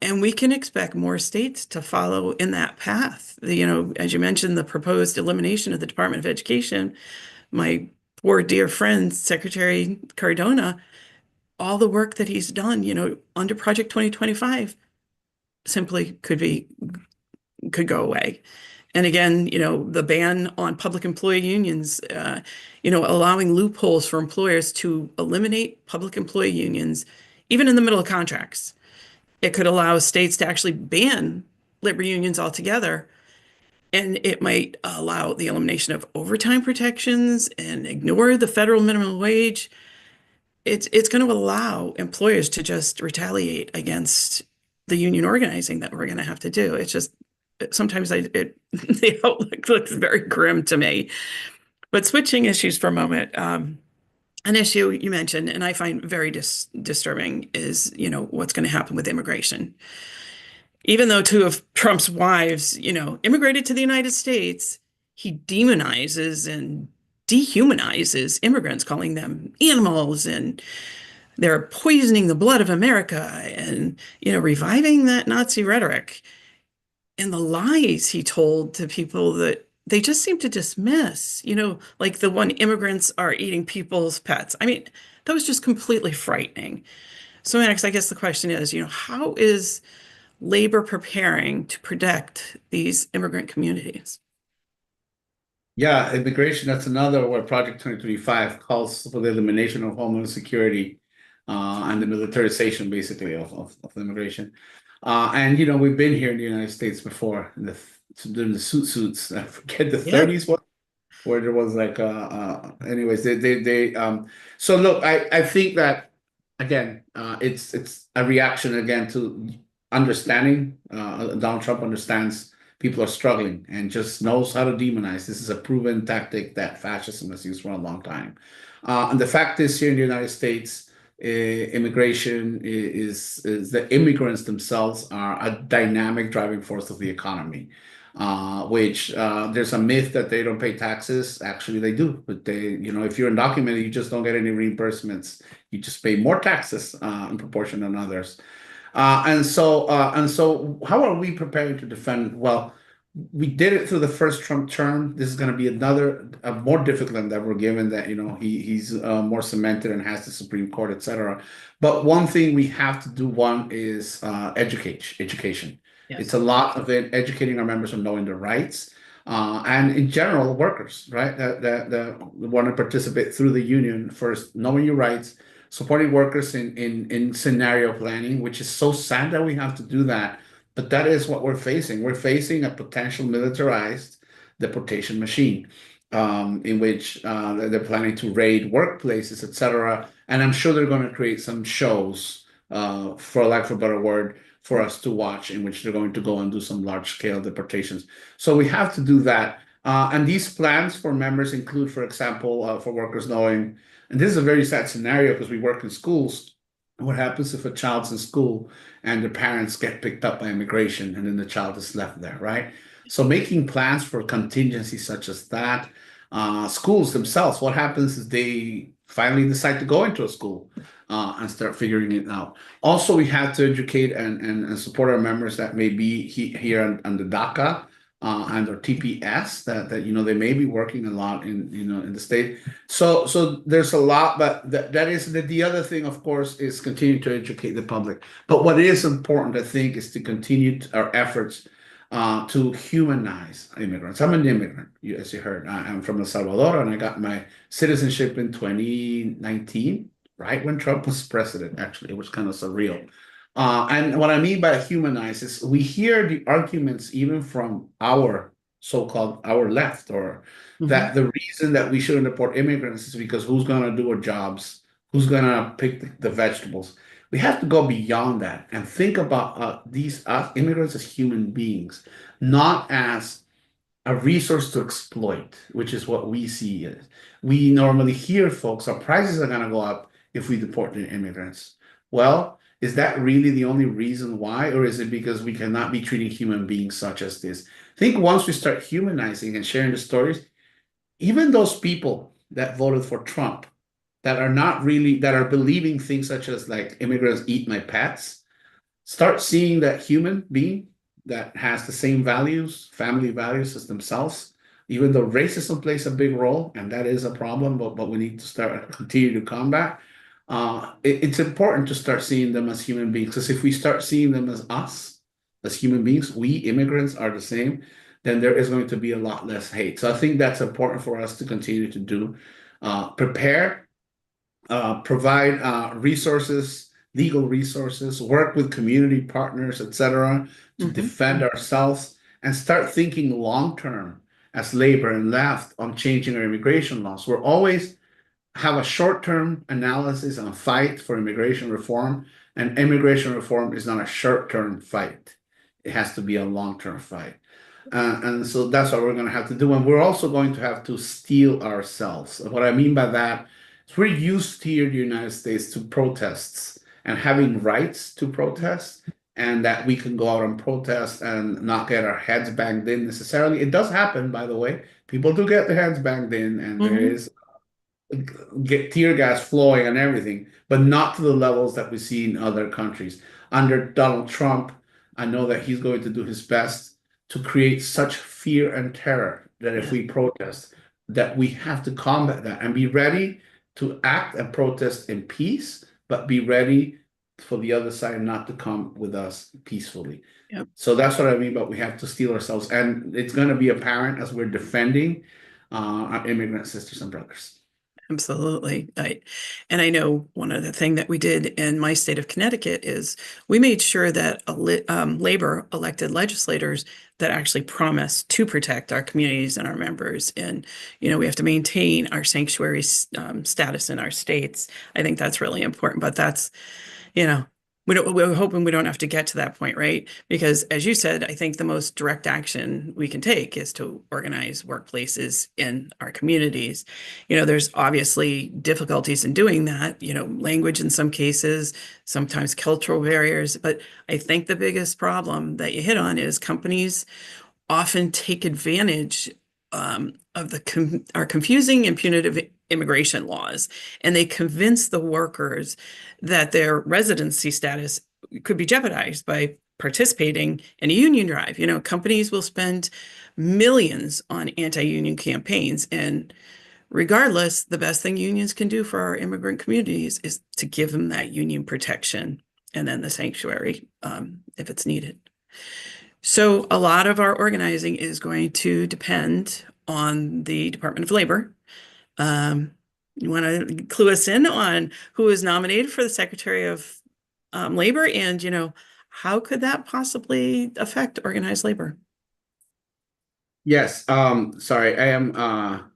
And we can expect more states to follow in that path. You know, as you mentioned, the proposed elimination of the Department of Education, my poor dear friend, Secretary Cardona, all the work that he's done, you know, under Project 2025 simply could go away. And again, you know, the ban on public employee unions, you know, allowing loopholes for employers to eliminate public employee unions, even in the middle of contracts. It could allow states to actually ban labor unions altogether. And it might allow the elimination of overtime protections and ignore the federal minimum wage. It's going to allow employers to just retaliate against the union organizing that we're going to have to do. It's just sometimes the outlook looks very grim to me. But switching issues for a moment, an issue you mentioned, and I find very disturbing, is, you know, what's going to happen with immigration. Even though two of Trump's wives, you know, immigrated to the United States, he demonizes and dehumanizes immigrants, calling them animals, and they're poisoning the blood of America, and, you know, reviving that Nazi rhetoric and the lies he told to people that they just seem to dismiss, you know, like the one, immigrants are eating people's pets. I mean, that was just completely frightening. So Max, I guess the question is, you know, how is labor preparing to protect these immigrant communities? Yeah, immigration, that's another where Project 2025 calls for the elimination of homeland security and the militarization, basically, of immigration. And, you know, we've been here in the United States before, during the suits. I forget the 30s one, where there was like, anyways, so look, I think that, again, it's a reaction again to understanding. Donald Trump understands people are struggling and just knows how to demonize. This is a proven tactic that fascism has used for a long time. And the fact is, here in the United States, immigration is the immigrants themselves are a dynamic driving force of the economy. Which there's a myth that they don't pay taxes. Actually, they do, but you know, if you're undocumented, you just don't get any reimbursements. You just pay more taxes in proportion than others. And so how are we preparing to defend? Well, we did it through the first Trump term. This is going to be a more difficult endeavor, given that, you know, he's more cemented and has the Supreme Court, etc. But one thing we have to do, one is education. Yes. It's a lot of it, educating our members on knowing their rights, and in general, workers, right, that want to participate through the union. First, knowing your rights, supporting workers in scenario planning, which is so sad that we have to do that. But that is what we're facing. We're facing a potential militarized deportation machine, in which they're planning to raid workplaces, etc. And I'm sure they're going to create some shows, for lack of a better word, for us to watch, in which they're going to go and do some large scale deportations. So we have to do that. And these plans for members include, for example, for workers knowing, and this is a very sad scenario because we work in schools. What happens if a child's in school and the parents get picked up by immigration and then the child is left there, right? So making plans for contingencies such as that. Schools themselves, what happens is they finally decide to go into a school and start figuring it out. Also, we have to educate and support our members that may be here on the DACA and or TPS that they may be working a lot in the state. So there's a lot, but that is the other thing, of course, is continue to educate the public. But what is important, I think, is to continue our efforts to humanize immigrants. I'm an immigrant, as you heard. I'm from El Salvador, and I got my citizenship in 2019, right when Trump was president. Actually, it was kind of surreal. And what I mean by humanize is we hear the arguments even from our so-called our left, or that the reason that we shouldn't deport immigrants is because who's going to do our jobs, who's going to pick the vegetables. We have to go beyond that and think about these immigrants as human beings, not as a resource to exploit, which is what we see it. We normally hear folks, our prices are going to go up if we deport the immigrants. Well, is that really the only reason why, or is it because we cannot be treating human beings such as this? I think once we start humanizing and sharing the stories, even those people that voted for Trump, that are believing things such as like immigrants eat my pets, start seeing that human being that has the same values, family values as themselves, even though racism plays a big role, and that is a problem, but we need to continue to combat. It's important to start seeing them as human beings, because if we start seeing them as us, as human beings, we immigrants are the same, then there is going to be a lot less hate. So I think that's important for us to continue to do. Prepare, provide resources, legal resources, work with community partners, etc., to defend ourselves, and start thinking long-term as labor and left on changing our immigration laws. We're always have a short-term analysis and a fight for immigration reform, and immigration reform is not a short-term fight. It has to be a long-term fight. And so that's what we're going to have to do. And we're also going to have to steel ourselves. What I mean by that is we're used here in the United States to protests and having rights to protest, and that we can go out and protest and not get our heads banged in necessarily. It does happen, by the way. People do get their heads banged in, and there is get tear gas flowing and everything, but not to the levels that we see in other countries. Under Donald Trump, I know that he's going to do his best to create such fear and terror that if we protest, that we have to combat that and be ready to act and protest in peace, but be ready for the other side not to come with us peacefully. Yep. So that's what I mean, but we have to steel ourselves, and it's going to be apparent as we're defending our immigrant sisters and brothers. Absolutely. And I know one other thing that we did in my state of Connecticut is we made sure that labor elected legislators that actually promise to protect our communities and our members. And, we have to maintain our sanctuary status in our states. I think that's really important, but that's, we're hoping we don't have to get to that point, right? Because as you said, I think the most direct action we can take is to organize workplaces in our communities. There's obviously difficulties in doing that, language in some cases, sometimes cultural barriers. But I think the biggest problem that you hit on is companies often take advantage of our confusing and punitive immigration laws, and they convince the workers that their residency status could be jeopardized by participating in a union drive. Companies will spend millions on anti-union campaigns, and regardless, the best thing unions can do for our immigrant communities is to give them that union protection and then the sanctuary if it's needed. So a lot of our organizing is going to depend on the Department of Labor. You want to clue us in on who is nominated for the Secretary of Labor, and how could that possibly affect organized labor? Yes. Sorry, I am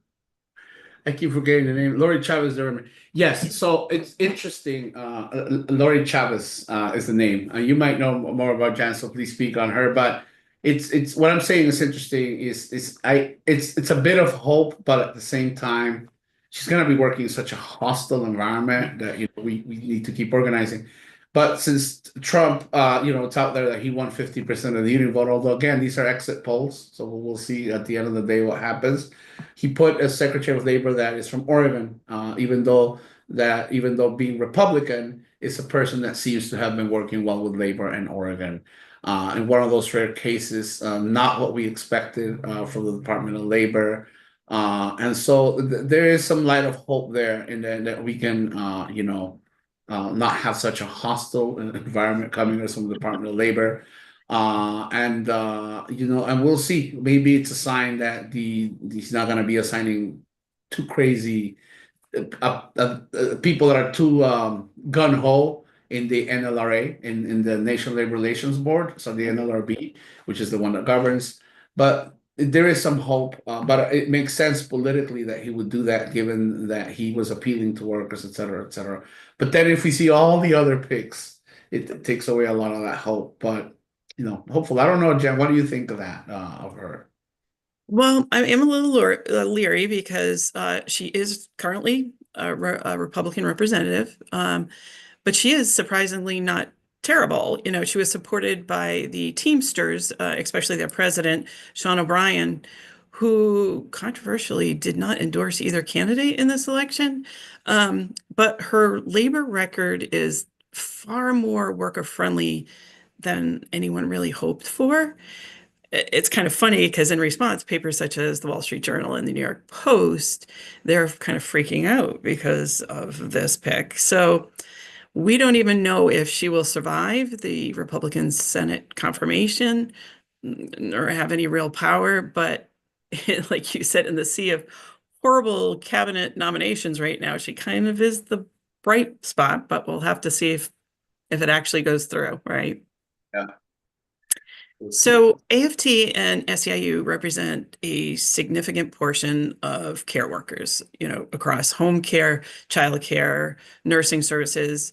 I keep forgetting the name. Lori Chavez Zimmerman. Yes, so it's interesting. Lori Chavez is the name. You might know more about Jan, so please speak on her. But it's what I'm saying is interesting. It's a bit of hope, but at the same time, she's gonna be working in such a hostile environment that we need to keep organizing. But since Trump, it's out there that he won 50% of the union vote, although again, these are exit polls, so we'll see at the end of the day what happens. He put a Secretary of Labor that is from Oregon, even though being Republican is a person that seems to have been working well with labor in Oregon. In one of those rare cases, not what we expected from the Department of Labor. And so there is some light of hope there, and that we can, not have such a hostile environment coming from the Department of Labor. And we'll see. Maybe it's a sign that he's not going to be assigning too crazy people that are too gun ho in the NLRA, in the National Labor Relations Board, so the NLRB, which is the one that governs. But there is some hope, but it makes sense politically that he would do that, given that he was appealing to workers, et cetera, et cetera. But then if we see all the other picks, it takes away a lot of that hope. But hopefully, I don't know, Jen, what do you think of that, of her? Well, I am a little leery because she is currently a Republican representative, but she is surprisingly not terrible. She was supported by the Teamsters, especially their president, Sean O'Brien, who controversially did not endorse either candidate in this election. But her labor record is far more worker-friendly than anyone really hoped for. It's kind of funny because in response, papers such as the Wall Street Journal and the New York Post, they're kind of freaking out because of this pick. So we don't even know if she will survive the Republican Senate confirmation or have any real power. But like you said, in the sea of horrible cabinet nominations right now, she kind of is the bright spot, but we'll have to see if it actually goes through, right? Yeah. So AFT and SEIU represent a significant portion of care workers, across home care, child care, nursing services.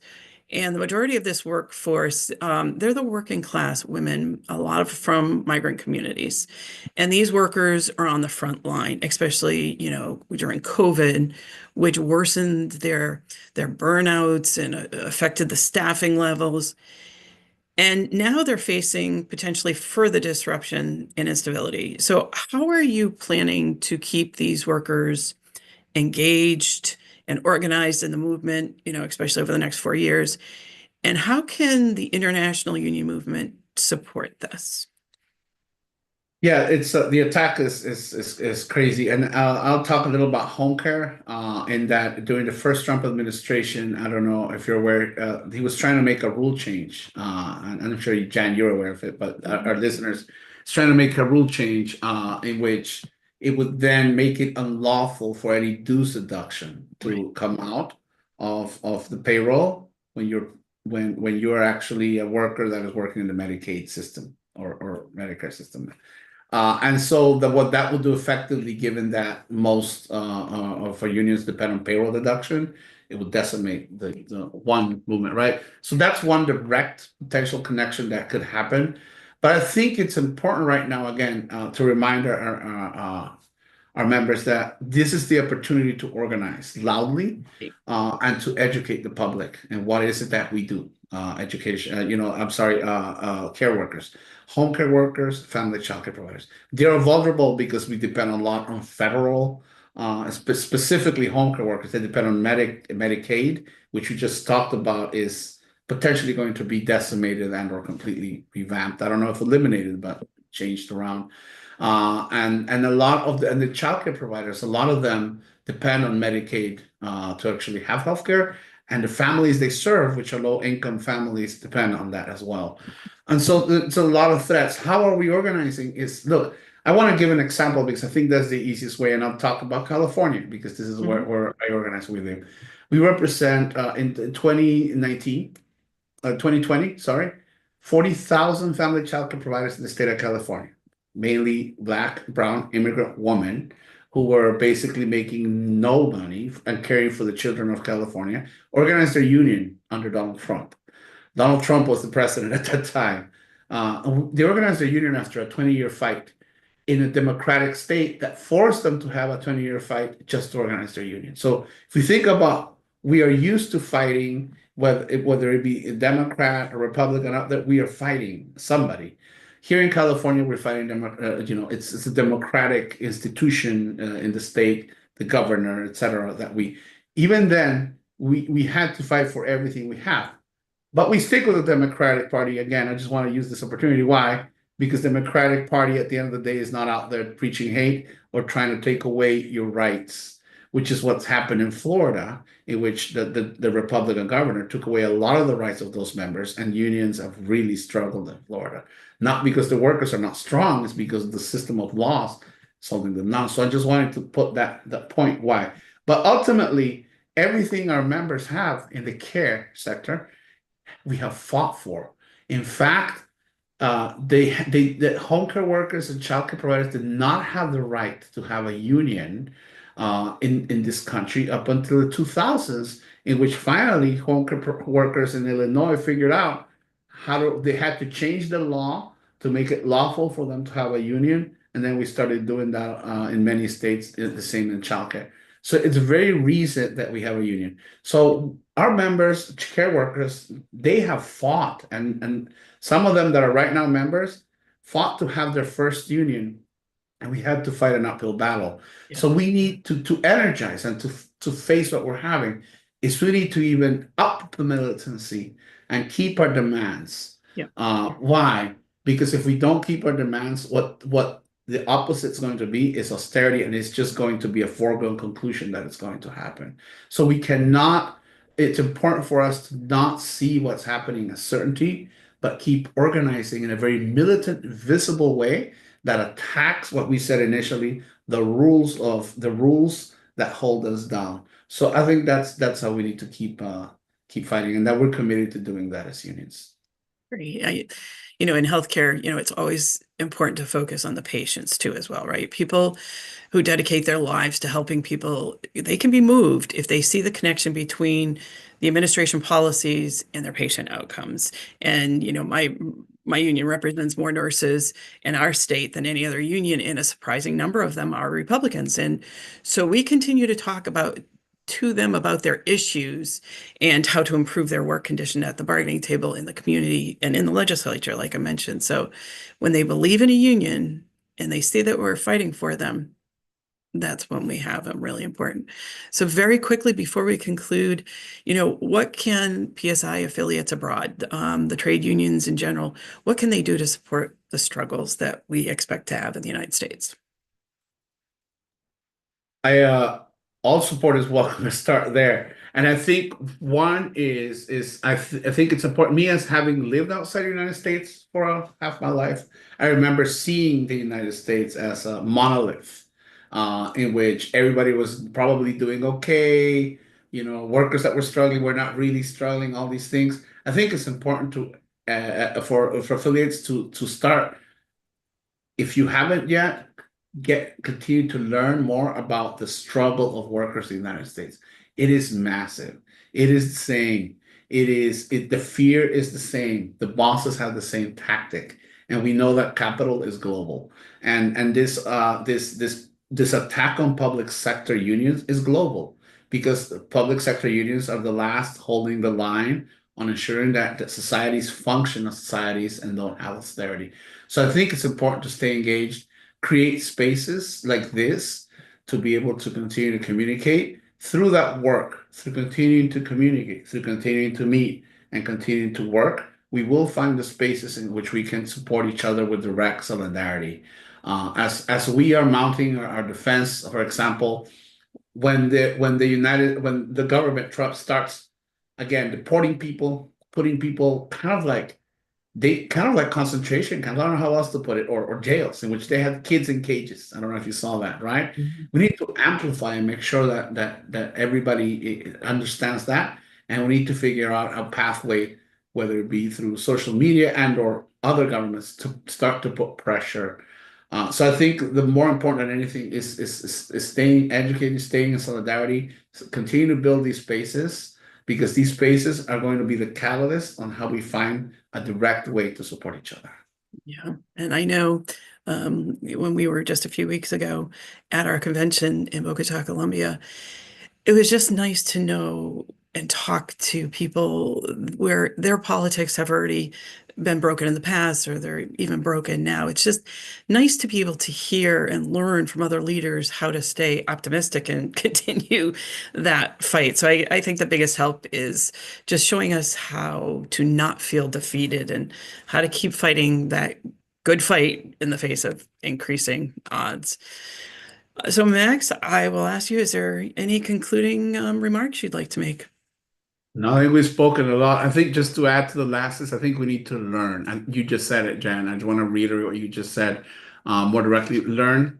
And the majority of this workforce, they're the working class women, a lot of from migrant communities. And these workers are on the front line, especially, during COVID, which worsened their burnouts and affected the staffing levels. And now they're facing potentially further disruption and instability. So how are you planning to keep these workers engaged and organized in the movement, especially over the next 4 years? And how can the international union movement support this? Yeah, it's the attack is crazy, and I'll talk a little about home care. In that during the first Trump administration, I don't know if you're aware, he was trying to make a rule change. And I'm sure Jan, you're aware of it, but our listeners, is trying to make a rule change in which it would then make it unlawful for any dues deduction to come out of the payroll when you're actually a worker that is working in the Medicaid system or Medicare system. And so what that will do effectively, given that most of our unions depend on payroll deduction, it will decimate the one movement, right? So that's one direct potential connection that could happen. But I think it's important right now, again, to remind our members that this is the opportunity to organize loudly and to educate the public. And what is it that we do? Education, care workers, home care workers, family childcare providers. They are vulnerable because we depend a lot on federal, specifically home care workers. They depend on Medicaid, which we just talked about is potentially going to be decimated and or completely revamped. I don't know if eliminated, but changed around. And a lot of the childcare providers, a lot of them depend on Medicaid to actually have healthcare. And the families they serve, which are low-income families, depend on that as well. And so it's a lot of threats. How are we organizing? Look, I want to give an example because I think that's the easiest way, and I'll talk about California because this is where I organize with them. We represent in 2020, 40,000 family childcare providers in the state of California, mainly Black, brown, immigrant women. who were basically making no money and caring for the children of California, organized their union under Donald Trump. Donald Trump was the president at that time. They organized their union after a 20-year fight in a democratic state that forced them to have a 20-year fight just to organize their union. So if we think about, we are used to fighting, whether it be a Democrat or Republican, that we are fighting somebody. Here in California, we're fighting, it's a democratic institution in the state, the governor, et cetera, that even then, we had to fight for everything we have. But we stick with the Democratic Party. Again, I just want to use this opportunity. Why? Because the Democratic Party at the end of the day is not out there preaching hate or trying to take away your rights, which is what's happened in Florida, in which the Republican governor took away a lot of the rights of those members, and unions have really struggled in Florida. Not because the workers are not strong, it's because the system of laws is holding them down. So I just wanted to put that point why. But ultimately, everything our members have in the care sector, we have fought for. In fact, the home care workers and child care providers did not have the right to have a union in this country up until the 2000s, in which finally home care workers in Illinois figured out they had to change the law to make it lawful for them to have a union. And then we started doing that in many states, the same in childcare. So it's very recent that we have a union. So our members, care workers, they have fought, and some of them that are right now members fought to have their first union, and we had to fight an uphill battle. Yeah. So we need to energize and to face what we're having. Is we need to even up the militancy and keep our demands. Yeah. Why? Because if we don't keep our demands, what the opposite is going to be is austerity, and it's just going to be a foregone conclusion that it's going to happen. So we cannot, it's important for us to not see what's happening as certainty, but keep organizing in a very militant, visible way that attacks what we said initially, the rules that hold us down. So I think that's how we need to keep fighting, and that we're committed to doing that as unions. Great. In healthcare, it's always important to focus on the patients too, as well, right? People who dedicate their lives to helping people, they can be moved if they see the connection between the administration policies and their patient outcomes. And, my union represents more nurses in our state than any other union, and a surprising number of them are Republicans. And so we continue to talk to them about their issues and how to improve their work condition at the bargaining table, in the community, and in the legislature, like I mentioned. So when they believe in a union and they see that we're fighting for them, that's when we have them. Really important. So very quickly before we conclude, what can PSI affiliates abroad, the trade unions in general, what can they do to support the struggles that we expect to have in the United States? All supporters welcome to start there. And I think one is I think it's important. Me, as having lived outside the United States for half my life, I remember seeing the United States as a monolith, in which everybody was probably doing okay. Workers that were struggling were not really struggling. All these things. I think it's important to for affiliates to start. If you haven't yet, continue to learn more about the struggle of workers in the United States. It is massive. It is the same. The fear is the same. The bosses have the same tactic, and we know that capital is global. And this attack on public sector unions is global, because the public sector unions are the last holding the line on ensuring that societies function as societies and don't have austerity. So I think it's important to stay engaged, create spaces like this to be able to continue to communicate through that work, through continuing to communicate, through continuing to meet and continuing to work. We will find the spaces in which we can support each other with direct solidarity. As we are mounting our defense, for example, when the government Trump starts again deporting people, putting people kind of like concentration camps, I don't know how else to put it, or jails in which they have kids in cages. I don't know if you saw that, right? Mm-hmm. We need to amplify and make sure that everybody understands that, and we need to figure out a pathway, whether it be through social media and or other governments, to start to put pressure So I think the more important than anything is staying educated, staying in solidarity, continue to build these spaces, because these spaces are going to be the catalyst on how we find a direct way to support each other. Yeah, and I know when we were just a few weeks ago at our convention in Bogota, Colombia, it was just nice to know and talk to people where their politics have already been broken in the past, or they're even broken now. It's just nice to be able to hear and learn from other leaders how to stay optimistic and continue that fight. So I think the biggest help is just showing us how to not feel defeated and how to keep fighting that good fight in the face of increasing odds. So, Max, I will ask you, is there any concluding remarks you'd like to make? No, I think we've spoken a lot. I think just to add to the last is I think we need to learn. And you just said it, Jan. I just want to reiterate what you just said more directly. Learn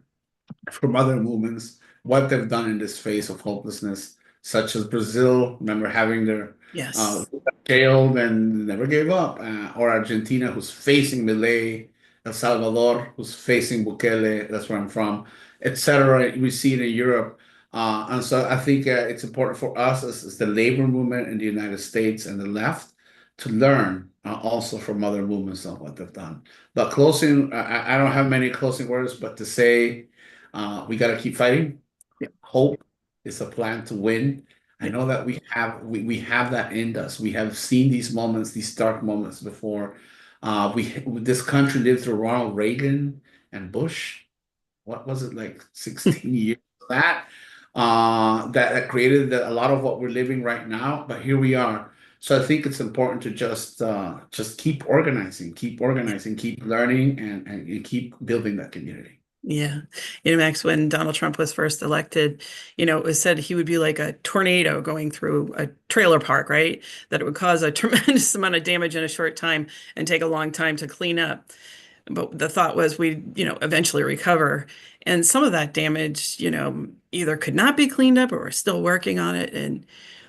from other movements what they've done in this phase of hopelessness, such as Brazil, remember having their Yes. jailed and never gave up, or Argentina, who's facing Milei, El Salvador, who's facing Bukele, that's where I'm from, etc. We see it in Europe. And so I think it's important for us as the labor movement in the United States and the left to learn also from other movements on what they've done. But closing, I don't have many closing words, but to say we got to keep fighting. Yeah. Hope is a plan to win. I know that we have that in us. We have seen these moments, these dark moments before. This country lived through Ronald Reagan and Bush. What was it, like 16 years of that? That created a lot of what we're living right now. But here we are. So I think it's important to just keep organizing, keep learning, and keep building that community. Yeah. Max, when Donald Trump was first elected, it was said he would be like a tornado going through a trailer park, right? That it would cause a tremendous amount of damage in a short time and take a long time to clean up. But the thought was we'd, eventually recover. And some of that damage, either could not be cleaned up or we're still working on it. And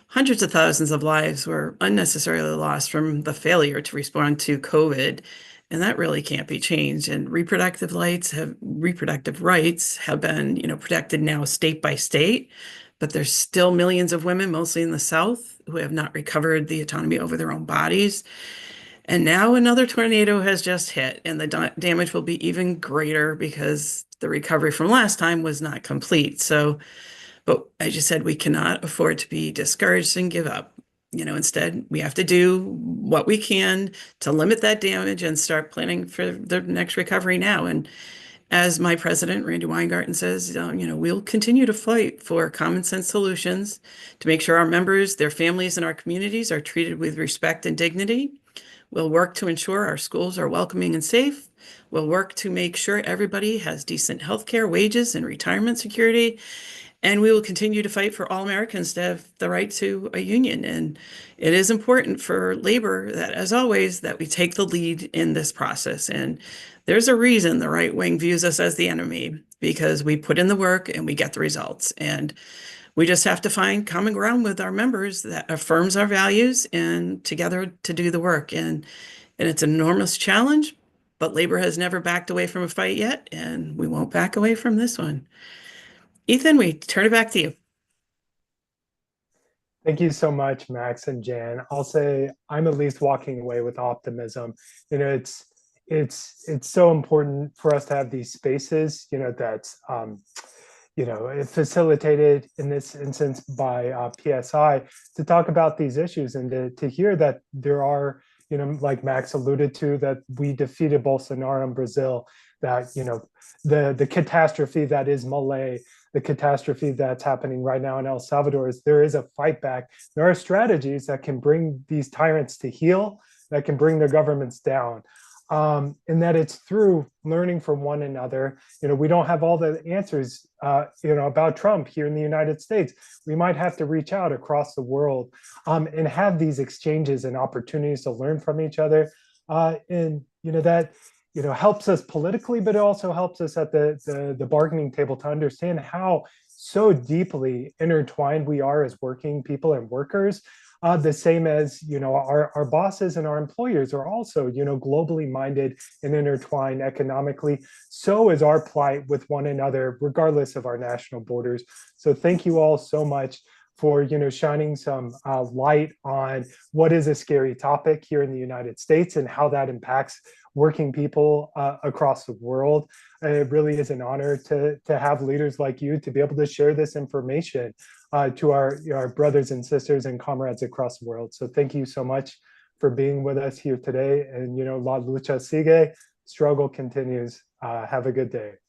hundreds of thousands of lives were unnecessarily lost from the failure to respond to COVID. And that really can't be changed. And reproductive rights have been, protected now state by state, but there's still millions of women, mostly in the South, who have not recovered the autonomy over their own bodies. And now another tornado has just hit, and the damage will be even greater because the recovery from last time was not complete. So, but as you said, we cannot afford to be discouraged and give up. Instead, we have to do what we can to limit that damage and start planning for the next recovery now. And as my president, Randi Weingarten, says, we'll continue to fight for common sense solutions to make sure our members, their families, and our communities are treated with respect and dignity. We'll work to ensure our schools are welcoming and safe. We'll work to make sure everybody has decent health care, wages, and retirement security. And we will continue to fight for all Americans to have the right to a union. And it is important for labor that, as always, that we take the lead in this process. And there's a reason the right wing views us as the enemy, because we put in the work and we get the results. And we just have to find common ground with our members that affirms our values and together to do the work. And it's an enormous challenge, but labor has never backed away from a fight yet, and we won't back away from this one. Ethan, we turn it back to you. Thank you so much, Max and Jan. I'll say I'm at least walking away with optimism. It's so important for us to have these spaces, that's facilitated in this instance by PSI to talk about these issues and to hear that there are, like Max alluded to, that we defeated Bolsonaro in Brazil, that, the catastrophe that is Milei, the catastrophe that's happening right now in El Salvador, is there is a fight back. There are strategies that can bring these tyrants to heel, that can bring their governments down. And that it's through learning from one another. We don't have all the answers, about Trump here in the United States. We might have to reach out across the world and have these exchanges and opportunities to learn from each other. And, that, helps us politically, but it also helps us at the bargaining table to understand how so deeply intertwined we are as working people and workers. the same as, you know, our bosses and our employers are also, you know, globally minded and intertwined economically. So is our plight with one another, regardless of our national borders. So thank you all so much for, you know, shining some light on what is a scary topic here in the United States and how that impacts working people across the world. It really is an honor to have leaders like you to be able to share this information to our brothers and sisters and comrades across the world. So thank you so much for being with us here today. And, you know, La Lucha Sigue, struggle continues. Have a good day.